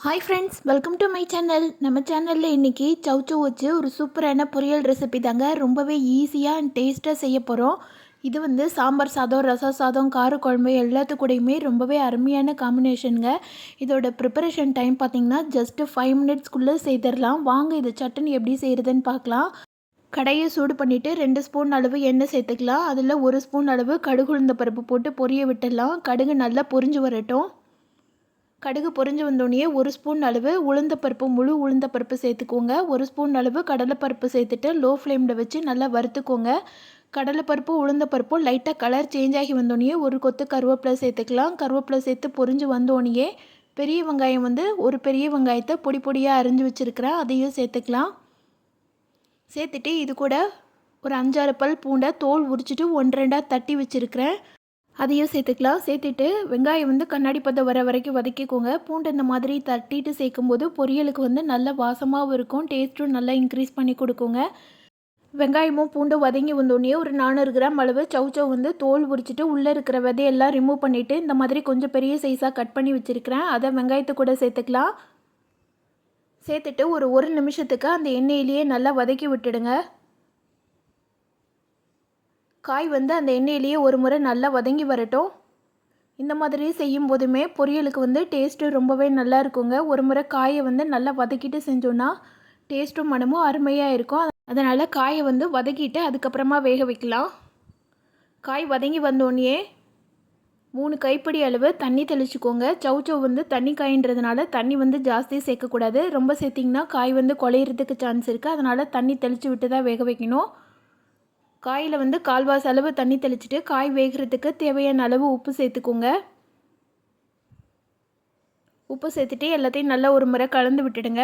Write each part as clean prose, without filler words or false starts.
Hi friends, welcome to my channel. நம்ம சேனலில் இன்றைக்கி சௌச்சௌ வச்சு ஒரு சூப்பரான பொரியல் ரெசிபி தாங்க. ரொம்பவே ஈஸியாக அண்ட் டேஸ்ட்டாக செய்ய போகிறோம். இது வந்து சாம்பார் சாதம், ரசம் சாதம், காரக்குழம்பு எல்லாத்துக்கூடையுமே ரொம்பவே அருமையான காம்பினேஷனுங்க. இதோட ப்ரிப்பரேஷன் டைம் பார்த்திங்கன்னா ஜஸ்ட்டு 5 மினிட்ஸ்க்குள்ளே செய்திடலாம். வாங்க இது சட்னி எப்படி செய்கிறதுன்னு பார்க்கலாம். கடையை சூடு பண்ணிவிட்டு 2 ஸ்பூன் அளவு எண்ணெய் சேர்த்துக்கலாம். அதில் 1 ஸ்பூன் அளவு கடுகு உளுந்த பருப்பு போட்டு பொரிய விட்டுடலாம். கடுகு நல்லா பொரிஞ்சு வரட்டும். கடுகு பொரிஞ்சு வந்தோடனே 1 ஸ்பூன் அளவு உளுந்தப்பருப்பு, முழு உளுந்தப்பருப்பு சேர்த்துக்கோங்க. 1 ஸ்பூன் அளவு கடலைப்பருப்பு சேர்த்துட்டு லோ ஃப்ளேமில் வச்சு நல்லா வறுத்துக்கோங்க. கடலைப்பருப்பு உளுந்தப்பருப்பும் லைட்டாக கலர் சேஞ்ச் ஆகி வந்தோடனே ஒரு கொத்து கருவேப்பிலை சேர்த்துக்கலாம். கருவேப்பிலை சேர்த்து பொரிஞ்சு வந்தோடனே பெரிய வெங்காயம் வந்து ஒரு பெரிய வெங்காயத்தை பொடி பொடியாக அரிஞ்சு வச்சுருக்கிறேன், அதையும் சேர்த்துக்கலாம். சேர்த்துட்டு இது கூட ஒரு 5-6 பல் பூண்டை தோல் உரிச்சிட்டு 1-2 தட்டி வச்சுருக்கிறேன், அதையும் சேர்த்துக்கலாம். சேர்த்துட்டு வெங்காயம் வந்து கண்ணாடி பதம் வர வரைக்கும் வதக்கிக்கோங்க. பூண்டு இந்த மாதிரி தட்டிட்டு சேர்க்கும்போது பொரியலுக்கு வந்து நல்ல வாசமாகவும் இருக்கும், டேஸ்ட்டும் நல்லா இன்க்ரீஸ் பண்ணி கொடுக்குங்க. வெங்காயமும் பூண்டும் வதங்கி வந்தோடனே ஒரு 400 கிராம் அளவு சௌச்சௌ வந்து தோல் உரிச்சிட்டு உள்ளே இருக்கிற விதையெல்லாம் ரிமூவ் பண்ணிவிட்டு இந்த மாதிரி கொஞ்சம் பெரிய சைஸாக கட் பண்ணி வச்சுருக்கிறேன், அதை வெங்காயத்தை கூட சேர்த்துக்கலாம். சேர்த்துட்டு ஒரு 1 நிமிஷத்துக்கு அந்த எண்ணெயிலேயே நல்லா வதக்கி விட்டுடுங்க. காய் வந்து அந்த எண்ணெயிலேயே ஒரு முறை நல்லா வதங்கி வரட்டும். இந்த மாதிரி செய்யும் போதுமே பொரியலுக்கு வந்து டேஸ்ட்டு ரொம்பவே நல்லா இருக்குங்க. ஒரு முறை காயை வந்து நல்லா வதக்கிட்டு செஞ்சோன்னா டேஸ்ட்டும் மனமும் அருமையாக இருக்கும். அதனால் காயை வந்து வதக்கிட்டு அதுக்கப்புறமா வேக வைக்கலாம். காய் வதங்கி வந்தோடனே 3 கைப்பிடி அளவு தண்ணி தெளிச்சுக்கோங்க. சௌச்சௌ வந்து தண்ணி காயின்றதுனால தண்ணி வந்து ஜாஸ்தி சேர்க்கக்கூடாது. ரொம்ப சேர்த்திங்கன்னா காய் வந்து குழையிறதுக்கு சான்ஸ் இருக்குது. அதனால் தண்ணி தெளித்து விட்டு தான் வேக வைக்கணும். காயில் வந்து 1/4 அளவு தண்ணி தெளிச்சுட்டு காய் வேகிறதுக்கு தேவையான அளவு உப்பு சேர்த்துக்கோங்க. உப்பு சேர்த்துட்டு எல்லாத்தையும் நல்லா ஒரு முறை கலந்து விட்டுடுங்க.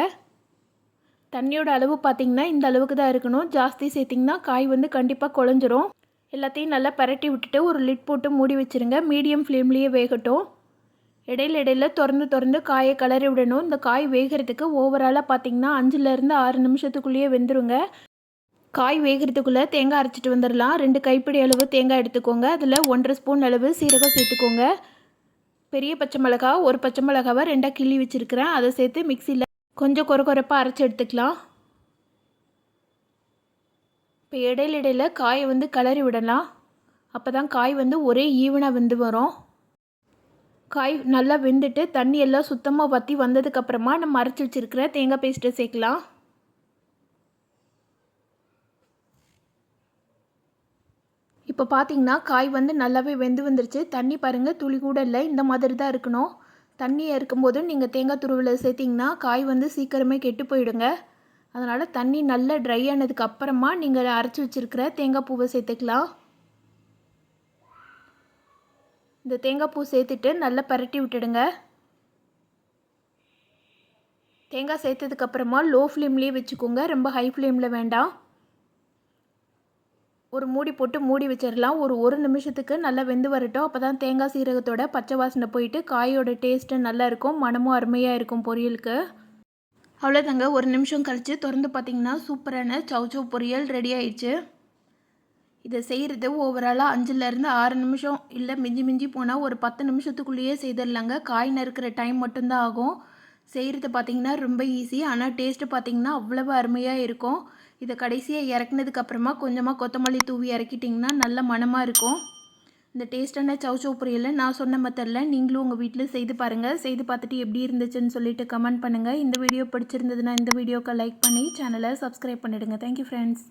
தண்ணியோட அளவு பார்த்திங்கன்னா இந்த அளவுக்கு தான் இருக்கணும். ஜாஸ்தி சேர்த்திங்கன்னா காய் வந்து கண்டிப்பாக குழஞ்சிரும். எல்லாத்தையும் நல்லா பரட்டி விட்டுட்டு ஒரு லிட் போட்டு மூடி வச்சுருங்க. மீடியம் ஃப்ளேம்லேயே வேகட்டும். இடையில திறந்து காயை கிளறி விடணும். இந்த காய் வேகிறதுக்கு ஓவராலாக பார்த்திங்கன்னா 5லேருந்து 6 நிமிஷத்துக்குள்ளேயே வெந்துருங்க. காய் வேகிறதுக்குள்ளே தேங்காய் அரைச்சிட்டு வந்துடலாம். 2 கைப்பிடி அளவு தேங்காய் எடுத்துக்கோங்க. அதில் 1/2 ஸ்பூன் அளவு சீரகம் சேர்த்துக்கோங்க. பெரிய பச்சை மிளகா, ஒரு பச்சை மிளகாவை 2ஆக கிள்ளி வச்சுருக்கிறேன், அதை சேர்த்து மிக்சியில் கொஞ்சம் கொரப்பாக அரைச்சி எடுத்துக்கலாம். இப்போ இடையில காயை வந்து கிளறி விடலாம். அப்போ தான் காய் வந்து ஒரே ஈவனாக வெந்து வரும். காய் நல்லா வெந்துட்டு தண்ணி எல்லாம் சுத்தமாக வற்றி வந்ததுக்கப்புறமா நம்ம அரைச்சி வச்சுருக்கிற தேங்காய் பேஸ்ட்டை சேர்க்கலாம். இப்போ பார்த்திங்கன்னா காய் வந்து நல்லாவே வெந்து வந்துருச்சு. தண்ணி பாருங்கள், துளி கூட இல்லை. இந்த மாதிரி தான் இருக்கணும். தண்ணியாக இருக்கும்போது நீங்கள் தேங்காய் துருவலை சேர்த்திங்கன்னா காய் வந்து சீக்கிரமே கெட்டு போயிடுங்க. அதனால் தண்ணி நல்லா ட்ரை ஆனதுக்கு அப்புறமா நீங்கள் அரைச்சி வச்சுருக்கிற தேங்காய் பூவை சேர்த்துக்கலாம். இந்த தேங்காய் பூ சேர்த்துட்டு நல்லா பரட்டி விட்டுடுங்க. தேங்காய் சேர்த்ததுக்கப்புறமா லோ ஃப்ளேம்லேயே வச்சுக்கோங்க, ரொம்ப ஹை ஃப்ளேமில் வேண்டாம். ஒரு மூடி போட்டு மூடி வச்சிடலாம். ஒரு நிமிஷத்துக்கு நல்லா வெந்து வரட்டும். அப்போ தான் தேங்காய் சீரகத்தோட பச்சை வாசனை போயிட்டு காயோட டேஸ்ட்டு நல்லா இருக்கும், மனமும் அருமையாக இருக்கும் பொரியலுக்கு. அவ்வளோதாங்க. 1 நிமிஷம் கழித்து திறந்து பார்த்திங்கன்னா சூப்பரான சௌச்சௌ பொரியல் ரெடி ஆயிடுச்சு. இதை செய்கிறது ஓவராலாக 5லேருந்து 6 நிமிஷம், இல்லை மிஞ்சி போனால் ஒரு 10 நிமிஷத்துக்குள்ளேயே செய்திடலாங்க. காய் நறுக்கிற டைம் மட்டும்தான் ஆகும். செய்கிறது பார்த்திங்கன்னா ரொம்ப ஈஸி, ஆனால் டேஸ்ட்டு பார்த்திங்கன்னா அவ்வளவு அருமையாக இருக்கும். இதை கடைசியாக இறக்குனதுக்கப்புறமா கொஞ்சமாக கொத்தமல்லி தூவி இறக்கிட்டிங்கன்னா நல்ல மணமாக இருக்கும். இந்த டேஸ்ட்டான சௌச்சௌ பொரியலை நான் சொன்ன மெத்தடில் நீங்களும் உங்கள் வீட்டில் செய்து பாருங்கள். செய்து பார்த்துட்டு எப்படி இருந்துச்சுன்னு சொல்லிட்டு கமெண்ட் பண்ணுங்கள். இந்த வீடியோ பிடிச்சிருந்ததுன்னா இந்த வீடியோக்கு லைக் பண்ணி சேனலை சப்ஸ்கிரைப் பண்ணிவிடுங்க. Thank you friends.